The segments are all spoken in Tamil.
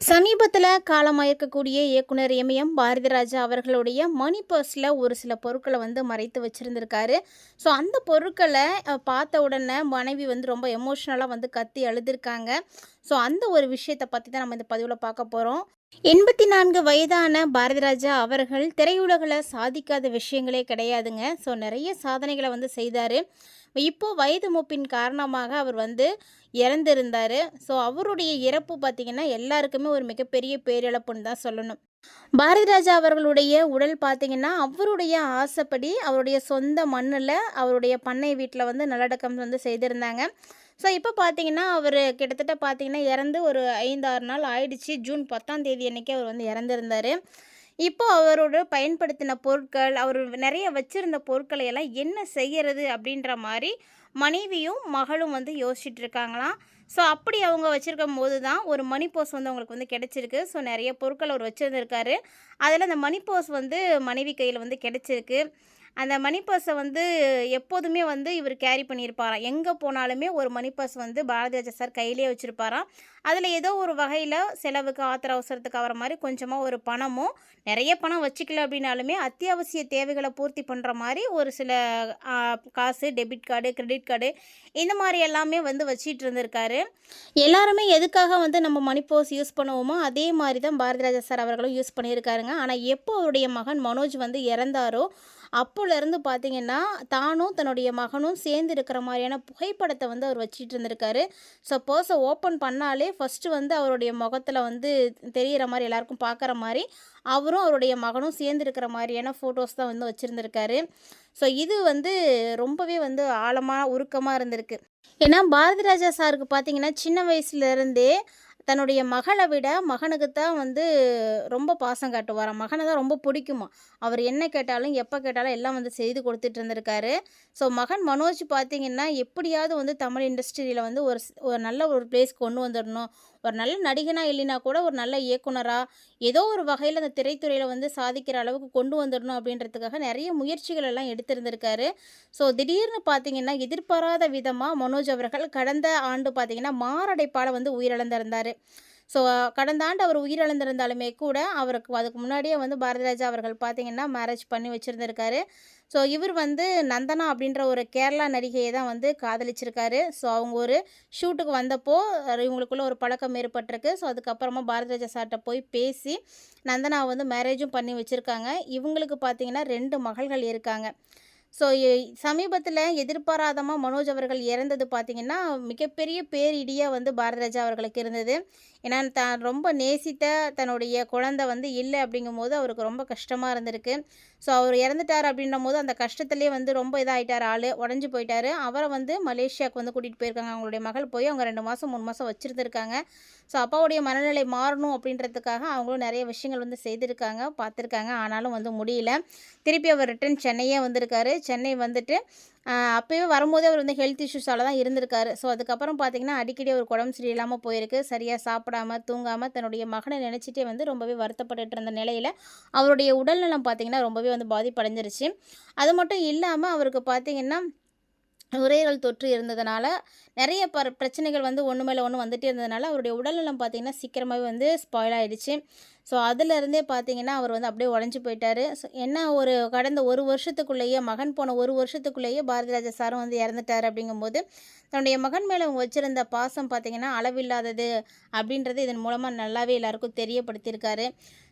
சமீபத்தில் காலமாயிருக்கக்கூடிய இயக்குனர் எம்எம் பாரதிராஜா அவர்களுடைய மணி பர்ஸில் ஒரு சில பொருட்களை வந்து மறைத்து வச்சுருந்துருக்காரு. ஸோ அந்த பொருட்களை பார்த்த உடனே மனைவி வந்து ரொம்ப எமோஷ்னலாக வந்து கத்தி அழுதுருக்காங்க. ஸோ அந்த ஒரு விஷயத்தை பற்றி தான் நம்ம இந்த பதிவில் பார்க்க போகிறோம். 84 வயதான பாரதிராஜா அவர்கள் திரையுலகில் சாதிக்காத விஷயங்களே கிடையாதுங்க. ஸோ நிறைய சாதனைகளை வந்து செய்தார். இப்போது வயது மூப்பின் காரணமாக அவர் வந்து இறந்திருந்தார். ஸோ அவருடைய இறப்பு பார்த்திங்கன்னா எல்லாருக்குமே ஒரு மிகப்பெரிய பேரிழப்புன்னு தான் சொல்லணும். பாரதிராஜா அவர்களுடைய உடல் பார்த்திங்கன்னா அவருடைய ஆசைப்படி அவருடைய சொந்த மண்ணில் அவருடைய பண்ணை வீட்டில் வந்து நல்லடக்கம் வந்து செய்திருந்தாங்க. ஸோ இப்போ பார்த்தீங்கன்னா அவர் கிட்டத்தட்ட பார்த்தீங்கன்னா இறந்து ஒரு 5-6 நாள் ஆயிடுச்சு. ஜூன் 10ஆம் தேதி அன்றைக்கி அவர் வந்து இறந்துருந்தார். இப்போ அவரோட பயன்படுத்தின பொருட்கள், அவர் நிறைய வச்சுருந்த பொருட்களை எல்லாம் என்ன செய்கிறது அப்படின்ற மாதிரி மனைவியும் மகளும் வந்து யோசிச்சுட்டு இருக்காங்களாம். ஸோ அப்படி அவங்க வச்சுருக்கும் போது தான் ஒரு மணி பர்ஸ் வந்து அவங்களுக்கு வந்து கிடச்சிருக்கு. ஸோ நிறைய பொருட்கள் அவர் வச்சுருந்துருக்காரு. அதில் அந்த மணி பர்ஸ் வந்து மனைவி கையில் வந்து கிடச்சிருக்கு. அந்த மணி பர்ஸை வந்து எப்போதுமே வந்து இவர் கேரி பண்ணியிருப்பாராம். எங்கே போனாலுமே ஒரு மணி பர்ஸ் வந்து பாரதிராஜா சார் கையிலே வச்சுருப்பாராம். அதில் ஏதோ ஒரு வகையில் செலவுக்கு ஆத்திர அவசரத்துக்கு ஆகிற மாதிரி கொஞ்சமாக ஒரு பணமோ, நிறைய பணம் வச்சுக்கல அப்படின்னாலுமே அத்தியாவசிய தேவைகளை பூர்த்தி பண்ணுற மாதிரி ஒரு சில காசு, டெபிட் கார்டு, கிரெடிட் கார்டு இந்த மாதிரி எல்லாமே வந்து வச்சிட்டு இருந்திருக்காரு. எல்லாருமே எதுக்காக வந்து நம்ம மணி பர்ஸ் யூஸ் பண்ணுவோமோ அதே மாதிரி தான் பாரதிராஜா சார் அவர்களும் யூஸ் பண்ணியிருக்காருங்க. ஆனால் எப்போ அவருடைய மகன் மனோஜ் வந்து இறந்தாரோ அப்போலேருந்து பார்த்திங்கன்னா தானும் தன்னுடைய மகனும் சேர்ந்து இருக்கிற மாதிரியான புகைப்படத்தை வந்து அவர் வச்சிட்டு இருந்திருக்காரு. ஸோ பர்ஸை ஓப்பன் பண்ணாலே ஃபஸ்ட்டு வந்து அவருடைய முகத்தில் வந்து தெரிகிற மாதிரி எல்லாருக்கும் பார்க்குற மாதிரி அவரும் அவருடைய மகனும் சேர்ந்து இருக்கிற மாதிரியான ஃபோட்டோஸ் தான் வந்து வச்சுருந்துருக்காரு. ஸோ இது வந்து ரொம்பவே வந்து ஆழமாக உருக்கமாக இருந்திருக்கு. ஏன்னா பாரதிராஜா சாருக்கு பார்த்திங்கன்னா சின்ன வயசுலேருந்தே தன்னுடைய மகளை விட மகனுக்கு தான் வந்து ரொம்ப பாசம் காட்டுவாராம். மகனை தான் ரொம்ப பிடிக்குமா. அவர் என்ன கேட்டாலும் எப்போ கேட்டாலும் எல்லாம் வந்து செய்து கொடுத்துட்டு இருந்திருக்காரு. ஸோ மகன் மனோஜ் பார்த்திங்கன்னா எப்படியாவது வந்து தமிழ் இண்டஸ்ட்ரியில் வந்து ஒரு நல்ல ஒரு பிளேஸ் கொண்டு வந்துடணும். ஒரு நல்ல நடிகனாக இல்லைனா கூட ஒரு நல்ல இயக்குனராக ஏதோ ஒரு வகையில் அந்த திரைத்துறையில் வந்து சாதிக்கிற அளவுக்கு கொண்டு வந்துடணும் அப்படின்றதுக்காக நிறைய முயற்சிகள் எல்லாம் எடுத்திருந்திருக்காரு. ஸோ திடீர்னு பார்த்திங்கன்னா எதிர்பாராத விதமாக மனோஜ் அவர்கள் கடந்த ஆண்டு பார்த்திங்கன்னா மாரடைப்பால் வந்து உயிரிழந்திருந்தார். ஸோ கடந்த ஆண்டு அவர் உயிரிழந்திருந்தாலுமே கூட அவருக்கு அதுக்கு முன்னாடியே வந்து பாரதிராஜா அவர்கள் பார்த்திங்கன்னா மேரேஜ் பண்ணி வச்சுருந்துருக்காரு. ஸோ இவர் வந்து நந்தனா அப்படின்ற ஒரு கேரளா நடிகையை தான் வந்து காதலிச்சிருக்காரு. ஸோ அவங்க ஒரு ஷூட்டுக்கு வந்தப்போ இவங்களுக்குள்ள ஒரு பழக்கம் ஏற்பட்டிருக்கு. ஸோ அதுக்கப்புறமா பாரதிராஜா சார்கிட்ட போய் பேசி நந்தனாவை வந்து மேரேஜும் பண்ணி வச்சுருக்காங்க. இவங்களுக்கு பார்த்திங்கன்னா 2 மகள்கள் இருக்காங்க. ஸோ சமீபத்தில் எதிர்பாராதமாக மனோஜ் அவர்கள் இறந்தது பார்த்திங்கன்னா மிகப்பெரிய பேரிடியாக வந்து பாரதிராஜா அவர்களுக்கு இருந்தது. ஏன்னா தான் ரொம்ப நேசித்த தன்னுடைய குழந்தை வந்து இல்லை அப்படிங்கும்போது அவருக்கு ரொம்ப கஷ்டமாக இருந்திருக்கு. ஸோ அவர் இறந்துட்டார் அப்படின்னும் போது அந்த கஷ்டத்துலேயே வந்து ரொம்ப இதாகிட்டார், ஆள் உடஞ்சி போயிட்டார். அவரை வந்து மலேசியாவுக்கு வந்து கூட்டிகிட்டு போயிருக்காங்க. அவங்களுடைய மகள் போய் அவங்க 2 மாதம் 3 மாதம் வச்சுருந்துருக்காங்க. ஸோ அப்பாவுடைய மனநிலை மாறணும் அப்படின்றதுக்காக அவங்களும் நிறைய விஷயங்கள் வந்து செய்திருக்காங்க, பார்த்துருக்காங்க. ஆனாலும் வந்து முடியல. திருப்பி அவர் ரிட்டன் சென்னையே வந்திருக்காரு. சென்னை வந்துட்டு அப்போயே வரும்போதே அவர் வந்து ஹெல்த் இஷ்யூஸால் தான் இருந்திருக்காரு. ஸோ அதுக்கப்புறம் பார்த்திங்கன்னா அடிக்கடி அவருக்கு உடம்பு சரியில்லாமல் போயிருக்கு. சரியாக சாப்பிடாம தூங்காமல் தன்னுடைய மகனை நினச்சிட்டே வந்து ரொம்பவே வருத்தப்பட்டுட்டு இருந்த நிலையில் அவருடைய உடல்நலம் பார்த்திங்கன்னா ரொம்பவே வந்து பாதிப்படைஞ்சிருச்சு. அது மட்டும் இல்லாமல் அவருக்கு பார்த்திங்கன்னா நுரையீரல் தொற்று இருந்ததுனால நிறைய பிரச்சனைகள் வந்து ஒன்று மேலே ஒன்று வந்துகிட்டே இருந்ததுனால அவருடைய உடல்நலம் பார்த்திங்கன்னா சீக்கிரமாகவே வந்து ஸ்பாயில் ஆகிடுச்சு. ஸோ அதிலிருந்தே பார்த்திங்கன்னா அவர் வந்து அப்படியே உடஞ்சி போயிட்டார். ஸோ என்ன ஒரு கடந்த 1 வருஷத்துக்குள்ளேயே மகன் போன 1 வருஷத்துக்குள்ளேயே பாரதிராஜா சாரும் வந்து இறந்துட்டார். அப்படிங்கும்போது தன்னுடைய மகன் மேலே அவங்க வச்சுருந்த பாசம் பார்த்திங்கன்னா அளவில்லாதது அப்படின்றது இதன் மூலமாக நல்லாவே எல்லாருக்கும் தெரியப்படுத்தியிருக்காரு.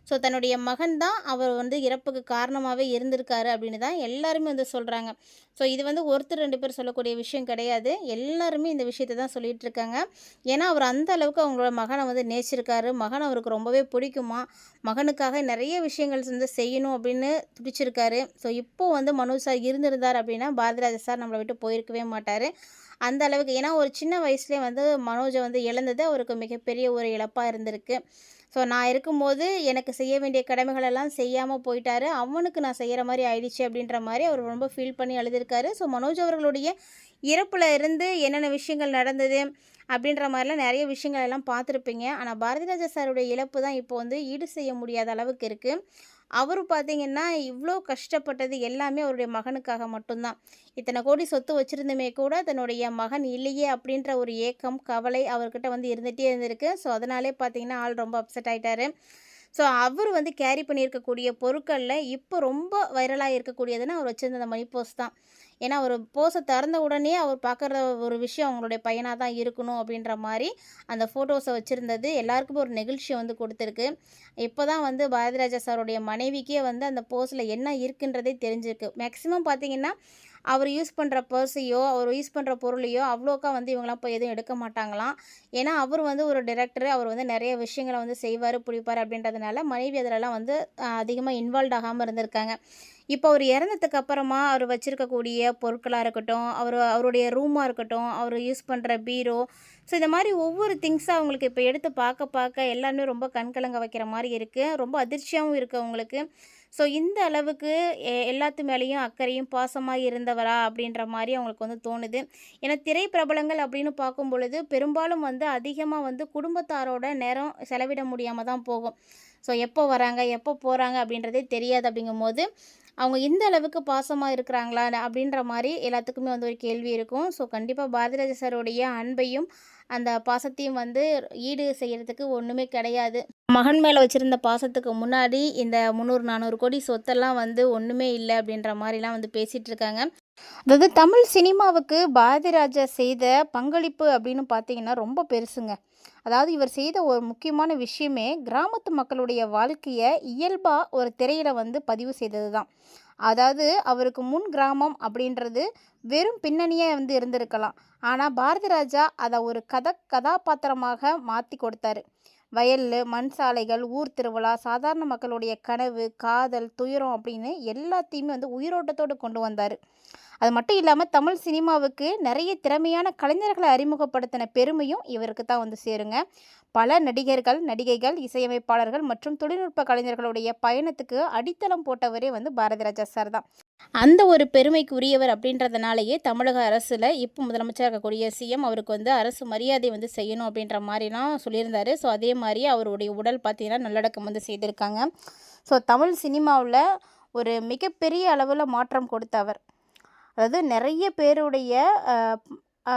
ஸோ தன்னுடைய மகன் தான் அவர் வந்து இறப்புக்கு காரணமாகவே இருந்திருக்காரு அப்படின்னு தான் எல்லாருமே வந்து சொல்கிறாங்க. ஸோ இது வந்து ஒருத்தர் 2 பேர் சொல்லக்கூடிய விஷயம் கிடையாது. எல்லாருமே இந்த விஷயத்தை தான் சொல்லிகிட்டு இருக்காங்க. ஏன்னா அவர் அந்த அளவுக்கு அவங்களோட மகனை வந்து நேசிச்சிருக்காரு. மகன் அவருக்கு ரொம்பவே பிடிக்குமா. மகனுக்காக நிறைய விஷயங்கள் வந்து செய்யணும் அப்படின்னு துடிச்சிருக்காரு. ஸோ இப்போது வந்து மனோஜ் சார் இருந்திருந்தார் அப்படின்னா பாரதிராஜா சார் நம்மளை விட்டு போயிருக்கவே மாட்டார். அந்த அளவுக்கு ஏன்னா ஒரு சின்ன வயசுலேயே வந்து மனோஜை வந்து இழந்தது அவருக்கு மிகப்பெரிய ஒரு இழப்பாக இருந்திருக்கு. ஸோ நான் இருக்கும்போது எனக்கு செய்ய வேண்டிய கடமைகளெல்லாம் செய்யாமல் போயிட்டாரு. அவனுக்கு நான் செய்கிற மாதிரி ஆயிடுச்சு அப்படின்ற மாதிரி அவர் ரொம்ப ஃபீல் பண்ணி அழுதுருக்காரு. ஸோ மனோஜ் அவர்களுடைய இறப்பில் இருந்து என்னென்ன விஷயங்கள் நடந்தது அப்படின்ற மாதிரிலாம் நிறைய விஷயங்கள் எல்லாம் பார்த்துருப்பீங்க. ஆனால் பாரதிராஜா சாருடைய இழப்பு தான் இப்போ வந்து ஈடு செய்ய முடியாத அளவுக்கு இருக்குது. அவரு பார்த்தீங்கன்னா, இவ்ளோ கஷ்டப்பட்டது எல்லாமே அவருடைய மகனுக்காக மட்டும்தான். இத்தனை கோடி சொத்து வச்சிருந்துமே கூட, தன்னுடைய மகன் இல்லையே அப்படின்ற ஒரு ஏக்கம், கவலை அவர்கிட்ட வந்து இருந்துட்டே இருந்திருக்கு. ஸோ, அதனாலே பார்த்தீங்கன்னா, ஆள் ரொம்ப அப்செட் ஆயிட்டாரு. ஸோ, அவரு வந்து கேரி பண்ணியிருக்கக்கூடிய பொருட்கள்ல இப்போ ரொம்ப வைரலா இருக்கக்கூடியதுன்னா, அவர் வச்சிருந்த அந்த மணி பர்ஸ் தான். ஏன்னா, ஒரு பர்ஸ திறந்த உடனே அவர் பார்க்குற ஒரு விஷயம் அவங்களுடைய பையனா தான் இருக்கணும் அப்படின்ற மாரி, அந்த ஃபோட்டோஸ வச்சிருந்தது எல்லாருக்குமே ஒரு நெகிழ்ச்சிய வந்து குடுத்துருக்கு. இப்போ தான் வந்து பாரதிராஜா சாருடைய மனைவிக்கே வந்து அந்த பர்ஸ்ல என்ன இருக்குன்றதே தெரிஞ்சிருக்கு. மேக்ஸிமம் பார்த்தீங்கன்னா, அவர் யூஸ் பண்ணுற பர்ஸையோ, அவர் யூஸ் பண்ணுற பொருளையோ அவ்வளோக்கா வந்து இவங்கலாம் போய் எதுவும் எடுக்க மாட்டாங்களாம். ஏன்னா, அவர் வந்து ஒரு டைரக்டரு. அவர் வந்து நெறைய விஷயங்கள வந்து செய்வாரு, புடிப்பாரு அப்படின்றதுனால, மனைவி அதிலலாம் வந்து அதிகமா இன்வால்வ்ட் ஆகாம இருந்திருக்காங்க. இப்போ அவர் இறந்ததுக்கு அப்புறமா அவர் வச்சிருக்கக்கூடிய பொருட்களா இருக்கட்டும், அவருடைய ரூமா இருக்கட்டும், அவர் யூஸ் பண்ற பீரோ, ஸோ இந்த மாரி ஒவ்வொரு திங்ஸா அவங்களுக்கு இப்போ எடுத்து பார்க்க பார்க்க எல்லாமே ரொம்ப கண்கலங்க வைக்கிற மாரி இருக்கு. ரொம்ப அதிர்ச்சியாவும் இருக்கு அவங்களுக்கு. ஸோ இந்த அளவுக்கு எல்லாத்து மேலேயும் அக்கறையும் பாசமா இருந்தவரா அப்படின்ற மாரி அவங்களுக்கு வந்து தோணுது. ஏன்னா திரை பிரபலங்கள் அப்படின்னு பார்க்கும் பொழுது பெரும்பாலும் வந்து அதிகமா வந்து குடும்பத்தாரோட நேரம் செலவிட முடியாம தான் போகும். ஸோ எப்போ வராங்க, எப்போ போறாங்க அப்படின்றதே தெரியாது அப்படிங்கும்போது, அவங்க இந்த அளவுக்கு பாசமா இருக்கிறாங்களா? அப்படின்ற மாரி எல்லாத்துக்குமே வந்து ஒரு கேள்வி இருக்கும். ஸோ கண்டிப்பா பாரதிராஜா சாருடைய அன்பையும், அந்த பாசத்தையும் வந்து ஈடு செய்யறதுக்கு ஒண்ணுமே கிடையாது. மகன் மேல வச்சிருந்த பாசத்துக்கு முன்னாடி இந்த 300, 400 கோடி சொத்தெல்லாம் வந்து ஒண்ணுமே இல்ல அப்படின்ற மாரிலாம் வந்து பேசிட்டு இருக்காங்க. அதாவது தமிழ் சினிமாவுக்கு பாரதிராஜா செய்த பங்களிப்பு அப்படின்னு பார்த்தீங்கன்னா ரொம்ப பெருசுங்க. அதாவது இவர் செய்த ஒரு முக்கியமான விஷயமே கிராமத்து மக்களுடைய வாழ்க்கைய இயல்பா ஒரு திரையில வந்து பதிவு செய்தது தான். அதாவது அவருக்கு முன் கிராமம் அப்படின்றது வெறும் பின்னணியே வந்து இருந்திருக்கலாம். ஆனா பாரதிராஜா அத ஒரு கதாபாத்திரமாக மாத்தி கொடுத்தாரு. வயல்லு, மண் சாலைகள், ஊர் திருவிழா, சாதாரண மக்களுடைய கனவு, காதல், துயரம் அப்படின்னு எல்லாத்தையுமே வந்து உயிரோட்டத்தோடு கொண்டு வந்தாரு. அது மட்டும் இல்லாம தமிழ் சினிமாவுக்கு நெறைய திறமையான கலைஞர்கள அறிமுகப்படுத்தின பெருமையும் இவருக்கு தான் வந்து சேருங்க. பல நடிகர்கள், நடிகைகள், இசையமைப்பாளர்கள் மற்றும் தொழில்நுட்ப கலைஞர்களுடைய பயணத்துக்கு அடித்தளம் போட்டவரே வந்து பாரதிராஜா சார் தான். அந்த ஒரு பெருமைக்கு உரியவர் அப்படின்றதுனாலேயே தமிழக அரசுல இப்போ முதலமைச்சரா இருக்கக்கூடிய சிஎம் அவருக்கு வந்து அரசு மரியாதை வந்து செய்யணும் அப்படின்ற மாரிலாம் சொல்லியிருந்தாரு. ஸோ அதே மாரி அவருடைய உடல் பார்த்தீங்கன்னா நல்லடக்கம் வந்து செய்திருக்காங்க. ஸோ தமிழ் சினிமாவுல ஒரு மிகப்பெரிய அளவுல மாற்றம் கொடுத்தவர். அதாவது நிறைய பேருடைய அ அ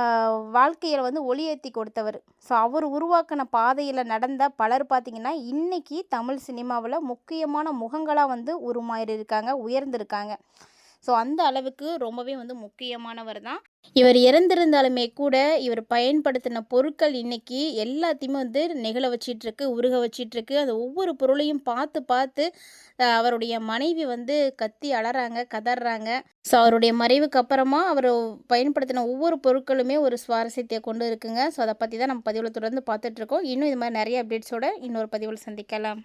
வாழ்க்கையில வந்து ஒளியேத்தி கொடுத்தவர். ஸோ அவர் உருவாக்குன பாதையில நடந்த பலர் பார்த்தீங்கன்னா, இன்னைக்கு தமிழ் சினிமாவுல முக்கியமான முகங்களா வந்து உருமாறியிருக்காங்க, உயர்ந்திருக்காங்க. ஸோ அந்த அளவுக்கு ரொம்பவே வந்து முக்கியமானவர் தான். இவர் இறந்திருந்தாலுமே கூட, இவர் பயன்படுத்தின பொருட்கள் இன்னைக்கு எல்லாத்தையுமே வந்து நெகிழ வச்சிட்ருக்கு, உருக வச்சிட்ருக்கு. அந்த ஒவ்வொரு பொருளையும் பார்த்து பார்த்து அவருடைய மனைவி வந்து கத்தி அழறாங்க, கதர்றாங்க. ஸோ அவருடைய மறைவுக்கு அப்புறமா அவர் பயன்படுத்தின ஒவ்வொரு பொருட்களுமே ஒரு சுவாரஸ்யத்தை கொண்டு இருக்குங்க. ஸோ அத பத்தி தான் நம்ம பதிவுல தொடர்ந்து பார்த்துட்ருக்கோம். இன்னும் இது மாரி நெறைய அப்டேட்ஸோட இன்னொரு பதிவுல சந்திக்கலாம்.